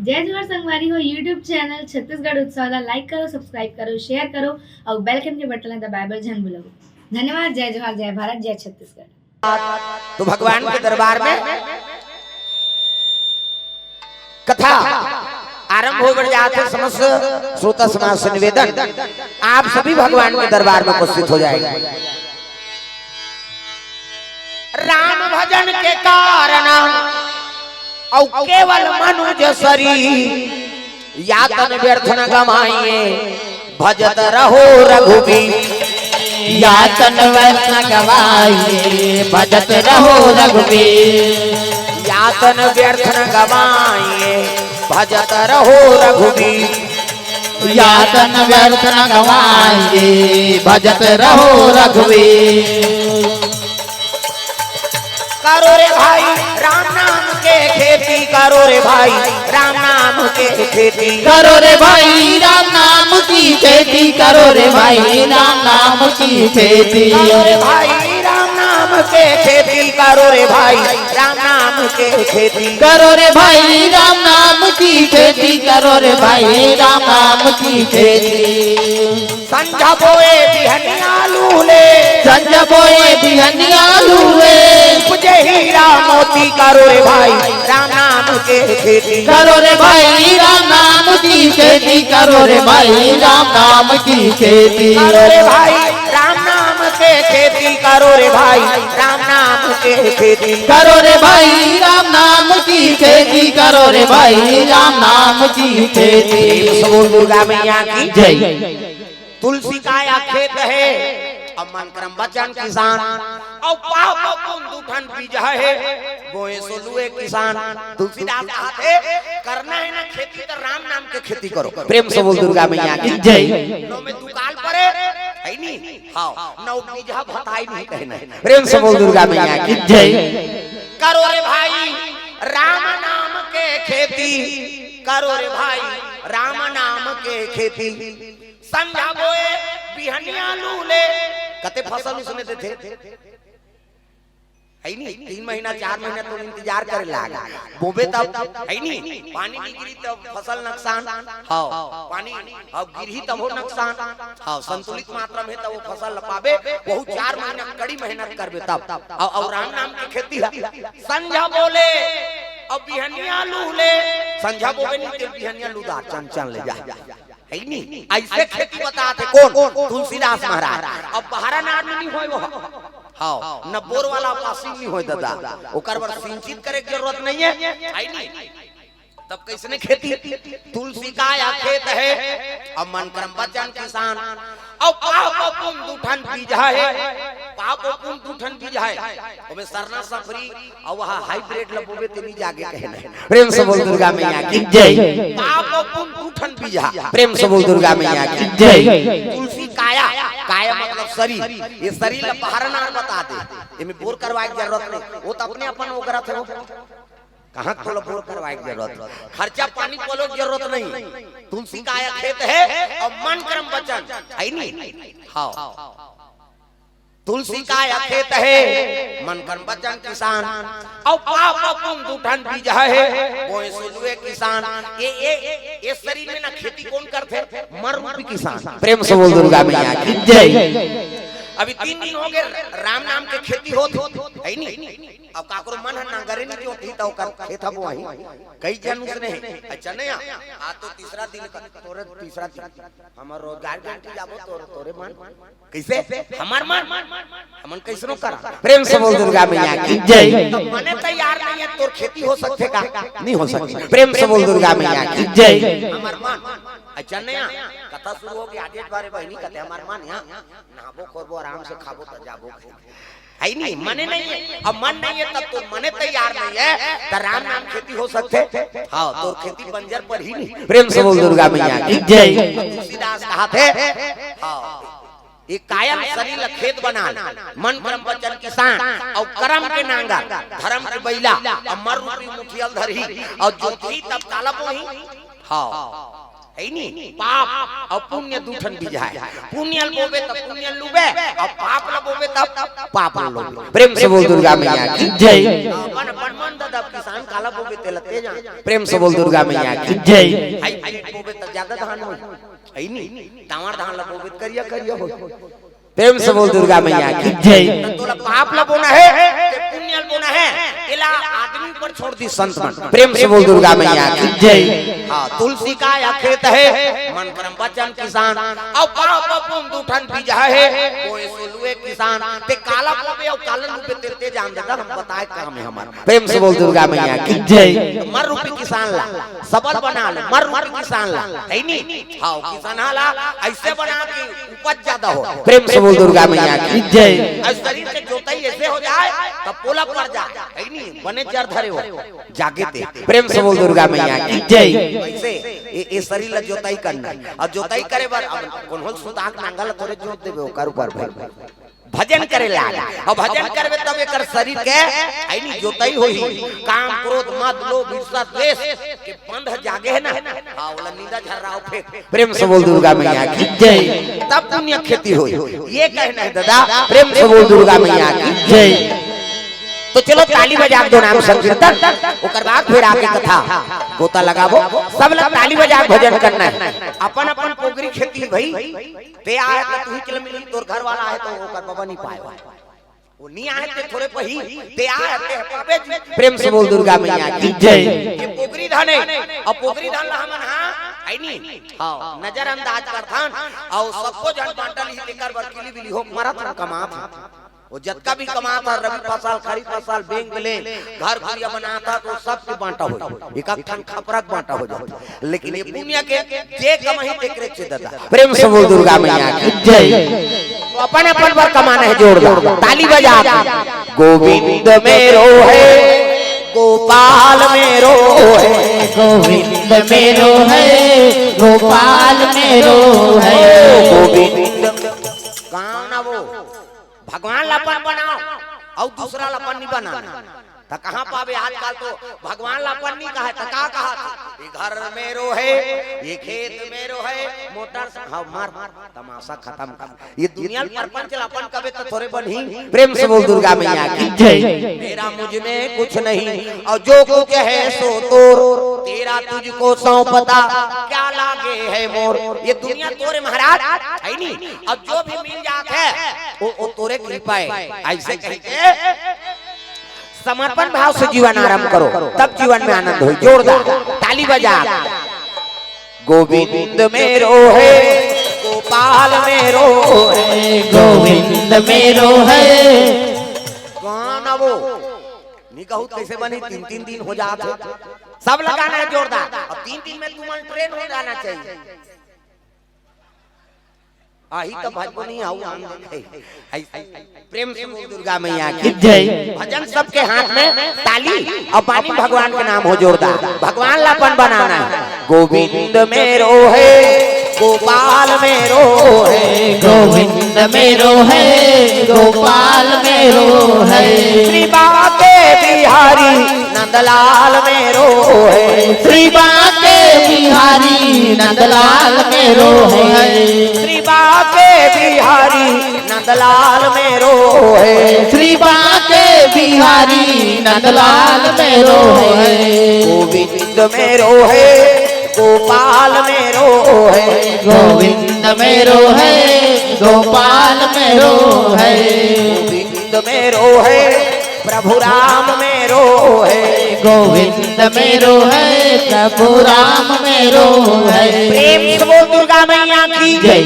जय जोहार संगवारी हो यूट्यूब चैनल छत्तीसगढ़ उत्सव लाइक करो, सब्सक्राइब करो, शेयर करो और बेल आइकन के बटन दबाए जन भूलो। धन्यवाद। जय जोहार, जय भारत, जय छत्तीसगढ़। तो भगवान के दरबार में कथा आरंभ हो जाते समस्त श्रोता समाज से निवेदन, आप सभी भगवान के दरबार में उपस्थित हो जाएंगे। राम भजन के कारण और केवल मनुज शरीर यातन व्यर्थ न गमाइए, भजत रहो रघुबीर। यातन व्यर्थ न गवाइए, भजत रहो रघुबीर। यातन व्यर्थ न गवाइए, भजत रहो रघुबीर। यातन व्यर्थ न गवाइए, भजत रहो रघुबीर। करो रे भाई राम नाम के खेती, करो रे भाई राम नाम के खेती, करो रे भाई राम नाम की खेती, करो रे भाई राम नाम की खेती। करो रे भाई राम नाम के खेती, करो रे भाई राम नाम के खेती, करो रे भाई राम नाम की खेती, करो रे भाई राम नाम की खेती। संझा बोए बिहनिया लूले, संझा बोए बिहनिया लूले, उपजे हीरा मोती, करो रे भाई राम नाम के खेती, करो रे भाई राम नाम की खेती, करो रे भाई राम नाम की खेती। करो रे भाई राम नाम के खेती, करो रे भाई राम नाम के खेती, करो रे भाई राम नाम की खेती, करो रे भाई राम नाम की खेती। सबो दुर्गा मैया की जय। तुलसी का खेत है अब मन क्रम बचन किसान, और पाप पुन दूठन बीज है बोए सोलुए किसान। तुलसीदास कहते करना है ना खेती तो राम नाम के खेती करो। प्रेम से बोल दुर्गा मैया की जय। नो में दुकाल परे है नी, हां नौ बीज भताई नहीं कहना है। प्रेम से बोल दुर्गा मैया की जय। करो रे भाई राम नाम के खेती, करो रे भाई राम नाम के खेती। संझा बोए बिहनिया लूले, कते फसल उसने देते है नी 3 महीना 4 महीना तो इंतजार करे लागा बोबे तब है नी, पानी नहीं गिरी तब फसल नुकसान, हां पानी अब गिरही तब हो नुकसान, हां संतुलित मात्रा में तब वो फसल लपाबे, बहुत 4 महीना कड़ी मेहनत करबे तब। और राम नाम की खेती है। संझा बोले अब बिहनिया लूले, संझा बोबे नहीं ते बिहनिया लूदा चन चन ले जा है नी। ऐसे खेती बताते कौन? तुलसीदास महाराज। अब बहारा नार में नहीं होय वो, हां न बोर वाला पासी नहीं होय दादा, ओकर बर सिंचित करे की जरूरत नहीं है नी। तब कैसने खेती? तुलसी का या खेत है अब मन क्रम बचन किसान, और पाप पुन दूठन बीज है, पाप पुन दूठन बीज है ओमे सरना सफरी और वहां हाइब्रिड लबोबे तेनी जागे कहना है। प्रेम से बोल दुर्गा मैया की जय। पाप पुन दूठन बीज है। प्रेम से बोल दुर्गा मैया की जय। तुलसी काया, काया मतलब शरीर, ये शरीर ला बहारा नार बता दे, एमे बोर करवाए की जरूरत नहीं, वो तो अपने अपन ओकरा थे, कहाँ थोड़ा बोर करवाए की जरूरत, खर्चा पानी बोलो की जरूरत नहीं। तुलसी का आया खेत है और मन क्रम बचन है नी, हाँ तुलसी का आया खेत है मन क्रम बचन किसान, और पाप पुन दूठन बीज है बोए सोलुए किसान। ये शरीर में ना खेती कौन करते? मर रूपी किसान। प्रेम से बोल दुर्गा मैया की जय। अभी 3 दिन हो गए राम नाम के खेती होत है नी। अब काकरो मन है ना करे नहीं जो थी तो कर खेत अब वही कई जन उसने अच्छा नहीं आ तो तीसरा दिन तोरे तीसरा दिन हमर रोजगार गांठी जाबो तोरे मन कैसे हमर मन हमन कैसनो कर। प्रेम से बोल दुर्गा मैया की जय। तो मने तैयार नहीं है तोर खेती हो सकते का नहीं हो सकती। प्रेम से बोल दुर्गा मैया की जय। हमर मन अच्छा नहीं कथा शुरू हो गई आदेश बारे बहनी कहते हमार मन यहां नहाबो करबो आराम से खाबो त जाबो है नहीं, मने नहीं है। अब मन नहीं है तब तो मने तैयार नहीं है तो राम नाम खेती हो सकते, हाँ तो खेती बंजर पर ही नहीं। प्रेम से बोल दुर्गा मैया की जय। तुलसीदास कहते हाँ एक कायम शरीर खेत बना, मन क्रम बचन किसान, और कर्म के नांगा धर्म के बैला, और मर रूपी मुठियल धरही, और जो थी तब तालब वही, हाँ है नी पाप और पुण्य दूठन बीज है। पुण्य बोबे तब पुण्य लुबे और पाप ल बोबे तब पाप लोबे। प्रेम से बोल दुर्गा मैया की जय। मन मन दादा किसान काला बोबे तेलते जा। प्रेम से बोल दुर्गा मैया की जय। हाई बोबे तब ज्यादा धान हो है नी तावर धान ल बोबे करिया करिया हो। प्रेम से बोल दुर्गा मैया की जय। तोला पाप ल बोना है ते पुण्य ल बोना है एला आदमी पर छोड़ दी संत मन। प्रेम से बोल दुर्गा मैया की जय। हाँ तुलसी का या खेत है मन परम वचन किसान और पाप पुण्य दूठन बीज है कोई सोलुए किसान ते काला बोबे और काला रूपे तेलते जान देता हम बताए काम है हमारा। प्रेम से बोल दुर्गा मैया की जय। मर रूपी किसान ला सबल बना ले मर रूपी किसान ला है नी हाँ किसान ला ऐसे बना के उपज ज्यादा हो। प्रेम से बोल दुर्गा मैया की जय। शरीर से जोताई ऐसे हो जाए तब पोला पड़ जाए है नी बने चर धरे हो जागे थे। प्रेम से बोल दुर्गा मैया की जय। ऐसे ये शरीर ला जोताई करना और जोताई करे बार कौन हो सुताक नांगल तोरे जोत देबे ओकर ऊपर भाई भजन करे लागा और भजन करबे तब एकर शरीर के है नी जोताई होई। काम क्रोध मद लोभ ईर्ष्या द्वेष के बंध जागे है ना हां वाला नींदा झर्राओ फेंक। प्रेम से बोल दुर्गा मैया की जय। तब पुण्य खेती होई ये कहना है दादा। प्रेम से बोल दुर्गा मैया की जय। तो चलो ताली बजा दो नाम संकीर्तन ओकर बाद फिर आके कथा गोता लगाबो सब लोग ताली बजा भजन करना है। अपन अपन पोगरी खेती भाई ते आए तो तू ही चल मिली तोर घर वाला है तो ओकर बाबा नहीं पाए वो नहीं आए ते थोड़े पही ते आए ते पाबे। प्रेम से बोल दुर्गा मैया की जय। ये पोगरी धान है और पोगरी धान ला हमन हां है नी हां नजरअंदाज करथान और सबको जन बांटल ही लेकर बरकिली बिली हो मरत कमा वो जत्का भी कमाता रवि फसल खरीफ फसल बैंक ले घर घरिया बनाता तो सबके बांटा हो एक खन खपरक बांटा हो जाता। लेकिन ये पुण्य के जे कमाई तेकरे से दादा। प्रेम से बोल दुर्गा मैया की जय। तो अपन अपन पर कमाना है जोरदार ताली बजा। गोविंद मेरो है गोपाल मेरो है गोविंद मेरो है गोपाल मेरो है। गोविंद गाना वो भगवान लापन बनाओ और दूसरा लापन नहीं बनाना तो कहाँ पावे। आजकल तो भगवान लापन नहीं कहा तो का कहा ये घर मेरो है ये खेत मेरो है मोटर हाँ मार तमाशा खत्म कर ये दुनिया में प्रपंच लापन कबे तो थोड़े बनी। प्रेम से बोल दुर्गा मैया की जय। मेरा मुझ में कुछ नहीं और जो कुछ है सो तोर तेरा तुझको सौंपता क्या लागे है मोर। ये दुनिया तोरे महाराज है नी और जो भी मिल जात है वो तोरे कृपा है। ऐसे कहते समर्पण भाव से जीवन आरंभ करो तब जीवन में आनंद हो। जोरदार ताली बजा। गोविंद मेरो है गोपाल मेरो है गोविंद मेरो है। गाना वो नहीं कहूँ कैसे बनी 3-3 दिन हो जाते सब लगाना है जोरदार और 3 दिन में तुम्हारा ट्रेन हो जाना चाहिए। आही तो भजन नहीं आऊ प्रेम से दुर्गा मैया की जय। भजन सबके हाथ में ताली और पानी भगवान के नाम हो जोरदार। भगवान लापन बनाना है। गोविंद मेरो है गोपाल मेरो है गोविंद मेरो है गोपाल मेरो है। श्री बाके बिहारी नंदलाल मेरो है श्री बाके बिहारी नंदलाल मेरो है। श्री बाके बिहारी नंदलाल मेरो है श्री बाके बिहारी नंदलाल मेरो है। गोविंद मेरो है गोपाल मेरो है गोविंद मेरो है गोपाल मेरो है। गोविंद मेरो है प्रभु राम मेरो है गोविंद मेरो है प्रभु राम मेरो है। प्रेम से बोल दुर्गा मैया की जय।